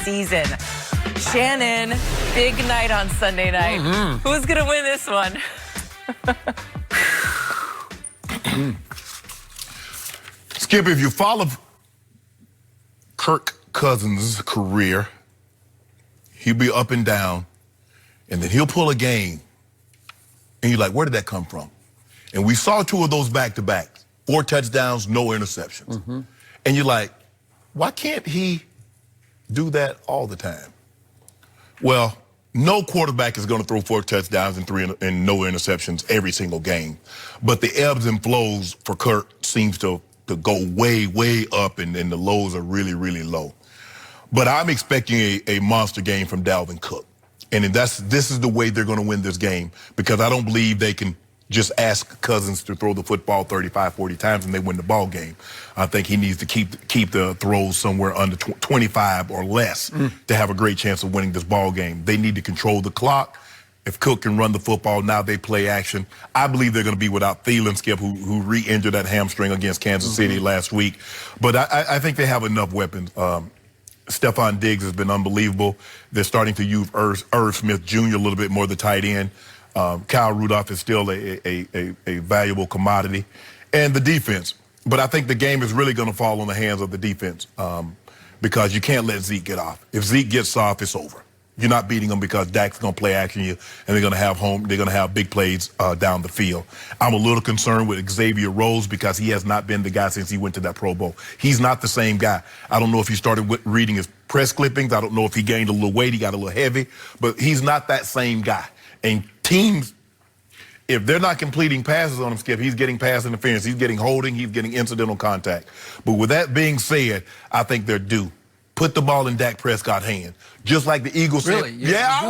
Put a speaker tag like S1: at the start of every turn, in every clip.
S1: season. Shannon, big night on Sunday night. Who's going to win this one?
S2: Skip, if you follow Kirk Cousins' career, he'll be up and down, and then he'll pull a game, and you're like, where did that come from? And we saw two of those back-to-backs, 4 touchdowns, no interceptions. And you're like, why can't he do that all the time? Well, no quarterback is going to throw 4 touchdowns and no interceptions every single game. But the ebbs and flows for Kirk seems to go way, way up, and the lows are really, really low. But I'm expecting a monster game from Dalvin Cook. And this is the way they're going to win this game, because I don't believe they can just ask Cousins to throw the football 35, 40 times and they win the ball game. I think he needs to keep the throws somewhere under 25 or less to have a great chance of winning this ball game. They need to control the clock. If Cook can run the football, now they play action. I believe they're going to be without Thielen, Skip, who re-injured that hamstring against Kansas City last week. But I think they have enough weapons. Stephon Diggs has been unbelievable. They're starting to use Irv Smith Jr. a little bit more, the tight end. Kyle Rudolph is still a valuable commodity. And the defense. But I think the game is really going to fall on the hands of the defense because you can't let Zeke get off. If Zeke gets off, it's over. You're not beating them because Dak's going to play action you, and they're going to have big plays down the field. I'm a little concerned with Xavier Rhodes because he has not been the guy since he went to that Pro Bowl. He's not the same guy. I don't know if he started reading his press clippings. I don't know if he gained a little weight. He got a little heavy. But he's not that same guy. And teams, if they're not completing passes on him, Skip, he's getting pass interference. He's getting holding. He's getting incidental contact. But with that being said, I think they're due. Put the ball in Dak Prescott's hand. Just like the Eagles said.
S3: Really?
S2: Yeah, I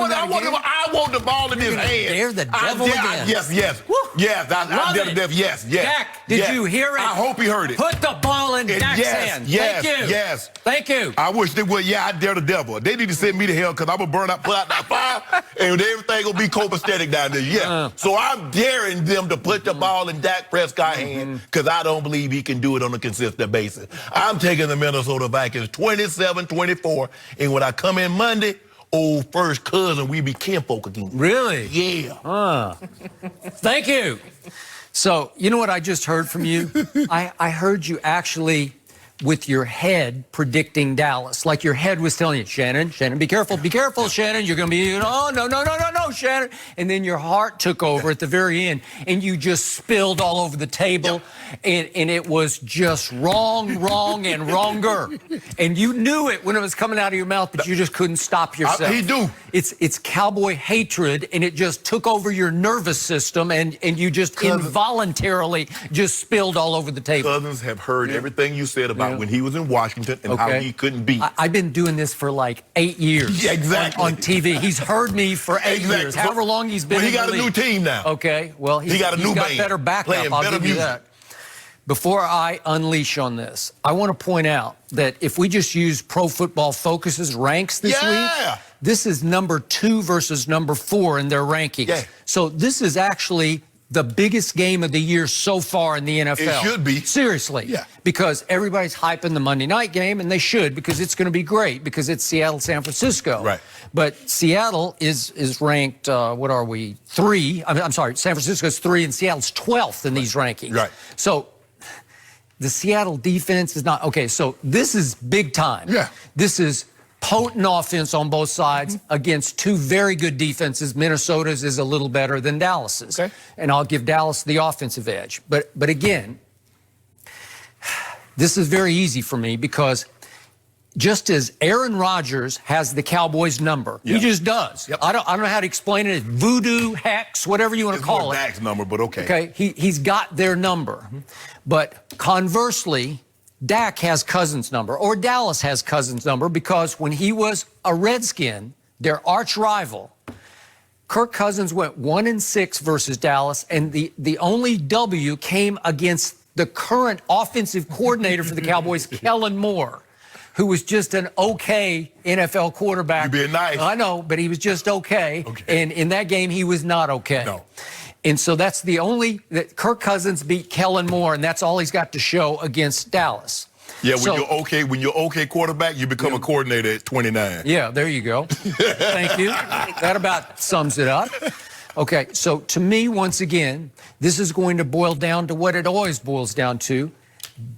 S2: want the ball in his hand.
S3: Dare the devil again.
S2: Yes.
S3: Woo.
S2: Yes, I dare the devil. Yes.
S3: Dak, did you hear it?
S2: I hope he heard it.
S3: Put the ball in Dak's hand.
S2: Yes,
S3: Thank you.
S2: yes.
S3: Thank you.
S2: I wish they would. Yeah, I dare the devil. They need to send me to hell because I'm going to put out that fire, and everything will be copacetic down there. Yeah. So I'm daring them to put the ball in Dak Prescott's hand because I don't believe he can do it on a consistent basis. I'm taking the Minnesota Vikings 27-24, and when I come in Monday, old first cousin, we be kinfolk again.
S3: Really?
S2: Yeah.
S3: Thank you. So, you know what I just heard from you? I heard you actually, with your head, predicting Dallas. Like your head was telling you, Shannon, be careful, Shannon. You're going to be, oh, no, Shannon. And then your heart took over at the very end, and you just spilled all over the table, and it was just wrong, and wronger. And you knew it when it was coming out of your mouth, but you just couldn't stop yourself.
S2: He do.
S3: It's cowboy hatred, and it just took over your nervous system, and you just involuntarily just spilled all over the table.
S2: Cousins have heard everything you said about when he was in Washington and how he couldn't beat.
S3: I've been doing this for like 8 years.
S2: Yeah, exactly.
S3: On TV. He's heard me for 8 years, however long he's been
S2: Well, he
S3: in
S2: got
S3: the
S2: a new
S3: league.
S2: team now.
S3: Okay, well,
S2: he got a new band.
S3: better backup,
S2: playing
S3: I'll
S2: better
S3: give you
S2: music.
S3: that. Before I unleash on this, I want to point out that if we just use Pro Football Focus's ranks this week, this is number 2 versus number 4 in their rankings.
S2: Yeah.
S3: So this is actually the biggest game of the year so far in the NFL.
S2: It should be.
S3: Seriously.
S2: Yeah.
S3: Because everybody's hyping the Monday night game, and they should, because it's going to be great, because it's Seattle-San Francisco.
S2: Right.
S3: But Seattle is ranked, what are we, 3? I'm sorry, San Francisco's 3, and Seattle's 12th in these rankings.
S2: Right.
S3: So the Seattle defense is not, okay, so this is big time.
S2: Yeah.
S3: This is potent offense on both sides against 2 very good defenses. Minnesota's is a little better than Dallas's.
S2: Okay.
S3: And I'll give Dallas the offensive edge. But again, this is very easy for me because just as Aaron Rodgers has the Cowboys number, he just does. I don't know how to explain it. It's voodoo, hex, whatever you want to call it.
S2: It's Dak's number, but okay.
S3: Okay, he's got their number. But conversely, Dak has Cousins' number, or Dallas has Cousins' number, because when he was a Redskin, their arch rival, Kirk Cousins went 1-6 versus Dallas, and the only W came against the current offensive coordinator for the Cowboys, Kellen Moore, who was just an okay NFL quarterback.
S2: You're being nice.
S3: I know, but he was just okay. And in that game, he was not okay.
S2: No.
S3: And so that's the only that Kirk Cousins beat Kellen Moore, and that's all he's got to show against Dallas.
S2: Yeah, when
S3: So-
S2: you're okay quarterback, you become a coordinator at 29.
S3: Yeah, there you go. Thank you. That about sums it up. Okay, so to me, once again, this is going to boil down to what it always boils down to.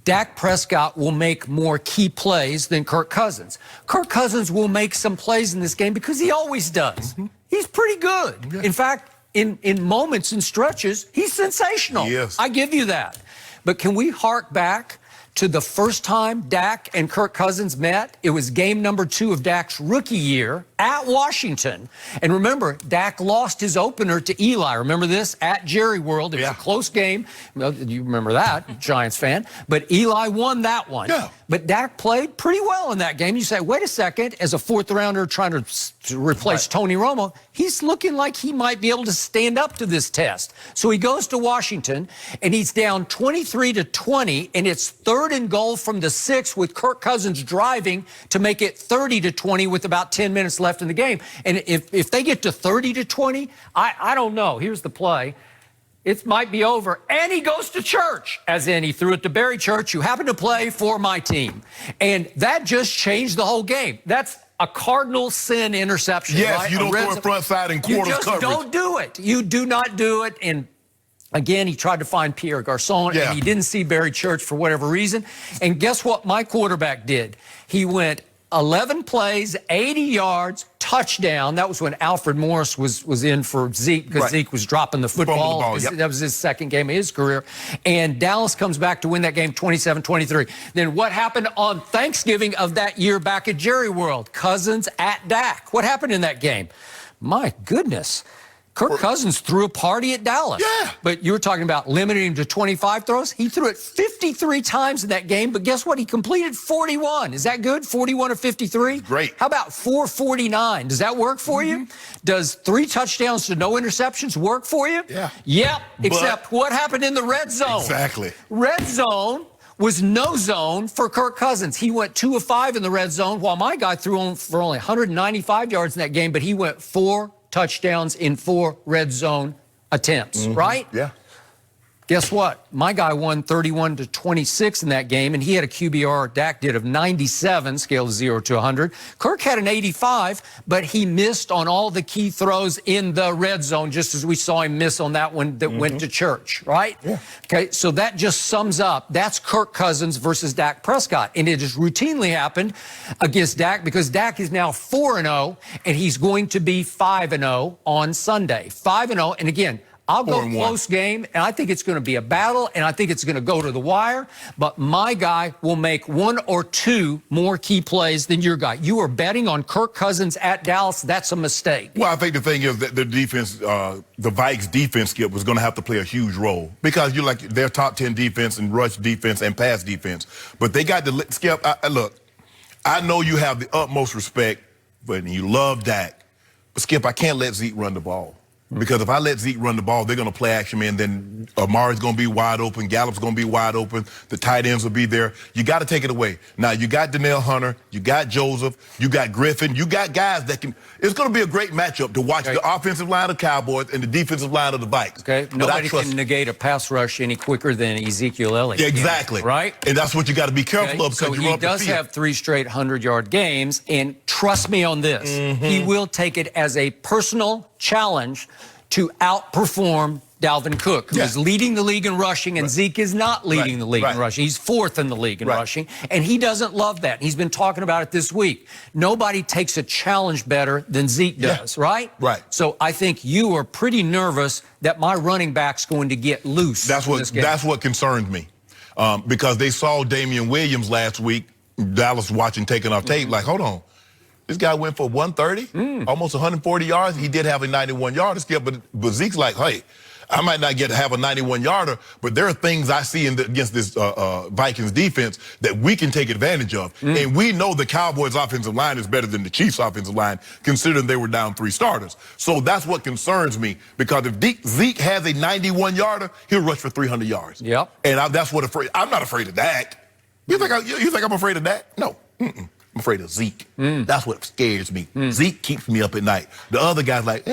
S3: Dak Prescott will make more key plays than Kirk Cousins. Kirk Cousins will make some plays in this game because he always does. He's pretty good.
S2: Yeah.
S3: In fact, in moments and stretches, he's sensational.
S2: Yes.
S3: I give you that. But can we hark back to the first time Dak and Kirk Cousins met? It was game number 2 of Dak's rookie year at Washington. And remember, Dak lost his opener to Eli. Remember this? At Jerry World. It was a close game. Well, you remember that, Giants fan. But Eli won that one.
S2: Yeah.
S3: But Dak played pretty well in that game. You say, wait a second, as a fourth rounder trying to replace Tony Romo, he's looking like he might be able to stand up to this test. So he goes to Washington, and he's down 23-20, and it's 3rd and goal from the 6 with Kirk Cousins driving to make it 30-20 with about 10 minutes left in the game. And if they get to 30-20, I don't know. Here's the play. It might be over. And he goes to church, as in he threw it to Barry Church, who happened to play for my team. And that just changed the whole game. That's a cardinal sin interception.
S2: Yes,
S3: right?
S2: you don't throw it front side and quarters coverage.
S3: You just don't do it. You do not do it. And again, he tried to find Pierre Garçon, and he didn't see Barry Church for whatever reason. And guess what my quarterback did? He went 11 plays, 80 yards, touchdown. That was when Alfred Morris was in for Zeke because Zeke was dropping the football. That was his second game of his career. And Dallas comes back to win that game 27-23. Then what happened on Thanksgiving of that year back at Jerry World? Cousins at Dak. What happened in that game? My goodness. Kirk Cousins threw a party at Dallas.
S2: Yeah.
S3: But you were talking about limiting him to 25 throws. He threw it 53 times in that game, but guess what? He completed 41. Is that good? 41 of 53?
S2: Great.
S3: How about 449? Does that work for you? Does 3 touchdowns to no interceptions work for you?
S2: Yeah.
S3: Yep, except what happened in the red zone?
S2: Exactly.
S3: Red zone was no zone for Kirk Cousins. He went 2 of 5 in the red zone, while my guy threw on for only 195 yards in that game, but he went 4 touchdowns in 4 red zone attempts, right?
S2: Yeah.
S3: Guess what? My guy won 31-26 in that game, and he had a QBR, Dak did, of 97, scale of 0 to 100. Kirk had an 85, but he missed on all the key throws in the red zone, just as we saw him miss on that one that went to church, right?
S2: Yeah.
S3: Okay, so that just sums up. That's Kirk Cousins versus Dak Prescott, and it has routinely happened against Dak because Dak is now 4-0, and he's going to be 5-0 on Sunday. 5-0, and again, I'll go
S2: 4-1.
S3: close game, and I think it's going to be a battle, and I think it's going to go to the wire. But my guy will make 1 or 2 more key plays than your guy. You are betting on Kirk Cousins at Dallas. That's a mistake.
S2: Well, I think the thing is that the defense, the Vikes defense, Skip, was going to have to play a huge role because you're like their top 10 defense and rush defense and pass defense. But they got to, Skip, look, I know you have the utmost respect, but you love Dak. But, Skip, I can't let Zeke run the ball. Because if I let Zeke run the ball, they're going to play action man. Then Amari's going to be wide open. Gallup's going to be wide open. The tight ends will be there. You got to take it away. Now, you got Danielle Hunter. You got Joseph. You got Griffin. You got guys that can. It's going to be a great matchup to watch the offensive line of Cowboys and the defensive line of the Vikes.
S3: Okay. Nobody can negate a pass rush any quicker than Ezekiel Elliott.
S2: Yeah, exactly.
S3: Right?
S2: And that's what you got to be careful of.
S3: So
S2: you
S3: he does have 3 straight 100-yard games. And trust me on this. He will take it as a personal challenge to outperform Dalvin Cook, who is leading the league in rushing, and Zeke is not leading the league in rushing. He's 4th in the league in rushing, and he doesn't love that. He's been talking about it this week. Nobody takes a challenge better than Zeke does, right?
S2: Right.
S3: So I think you are pretty nervous that my running back's going to get loose.
S2: That's what concerns me, because they saw Damian Williams last week. Dallas watching, taking off tape, like, hold on. This guy went for 130, almost 140 yards. He did have a 91-yarder skill, but Zeke's like, hey, I might not get to have a 91-yarder, but there are things I see against this Vikings defense that we can take advantage of. And we know the Cowboys' offensive line is better than the Chiefs' offensive line, considering they were down 3 starters. So that's what concerns me, because if Zeke has a 91-yarder, he'll rush for 300 yards.
S3: Yep.
S2: And that's what I'm not afraid of Dak. You think I'm afraid of Dak? No. I'm afraid of Zeke. That's what scares me. Zeke keeps me up at night. The other guy's like,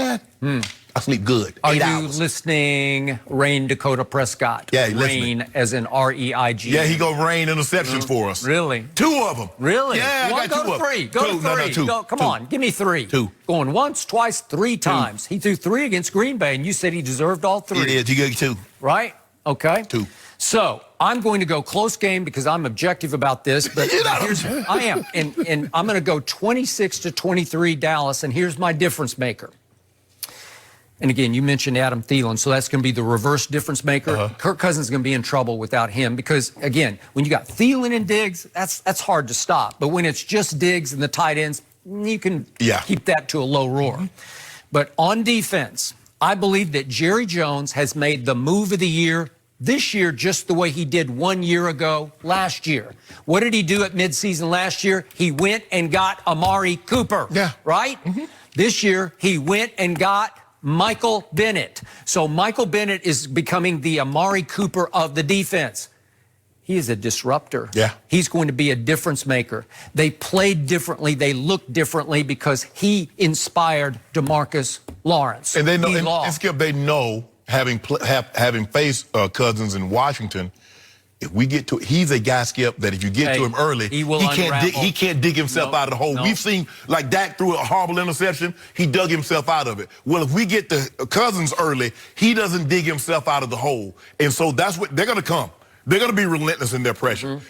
S2: I sleep good.
S3: Are
S2: 8
S3: you
S2: hours.
S3: listening, Rain Dakota Prescott?
S2: Yeah, listening.
S3: Rain as in R-E-I-G.
S2: Yeah, he go rain interceptions for us.
S3: Really?
S2: 2 of them.
S3: Really?
S2: Yeah,
S3: Well,
S2: I got
S3: go
S2: 2
S3: to
S2: of them.
S3: 3. Go to 3.
S2: No, 2.
S3: Go, come
S2: 2.
S3: on, give me 3.
S2: 2.
S3: Going once, twice, 3 times. He threw 3 against Green Bay, and you said he deserved all 3.
S2: It is. You get 2.
S3: Right? Okay.
S2: 2.
S3: So I'm going to go close game because I'm objective about this, but I am, and I'm going to go 26-23 Dallas, and here's my difference maker. And again, you mentioned Adam Thielen, so that's going to be the reverse difference maker. Kirk Cousins is going to be in trouble without him because, again, when you got Thielen and Diggs, that's hard to stop. But when it's just Diggs and the tight ends, you can keep that to a low roar. But on defense, I believe that Jerry Jones has made the move of the year this year just the way he did 1 year ago last year. What did he do at midseason last year? He went and got Amari Cooper.
S2: Yeah.
S3: Right? This year, he went and got Michael Bennett. So Michael Bennett is becoming the Amari Cooper of the defense. He is a disruptor.
S2: Yeah.
S3: He's going to be a difference maker. They played differently. They looked differently because he inspired DeMarcus Lawrence.
S2: And they know, and Skip, they know, having faced Cousins in Washington, if we get to, he's a guy, Skip, that if you get to him early,
S3: he
S2: can't dig himself out of the hole. We've seen, like Dak threw a horrible interception, he dug himself out of it. Well, if we get to Cousins early, he doesn't dig himself out of the hole. And so that's what, they're going to come. They're going to be relentless in their pressure.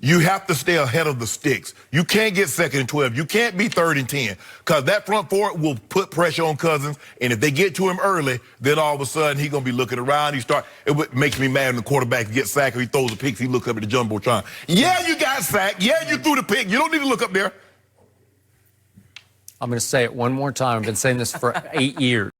S2: You have to stay ahead of the sticks. You can't get 2nd and 12. You can't be 3rd and 10 because that front four will put pressure on Cousins. And if they get to him early, then all of a sudden he's going to be looking around. It makes me mad when the quarterback gets sacked or he throws a pick. He looks up at the jumbotron. Yeah, you got sacked. Yeah, you threw the pick. You don't need to look up there.
S3: I'm going to say it one more time. I've been saying this for 8 years.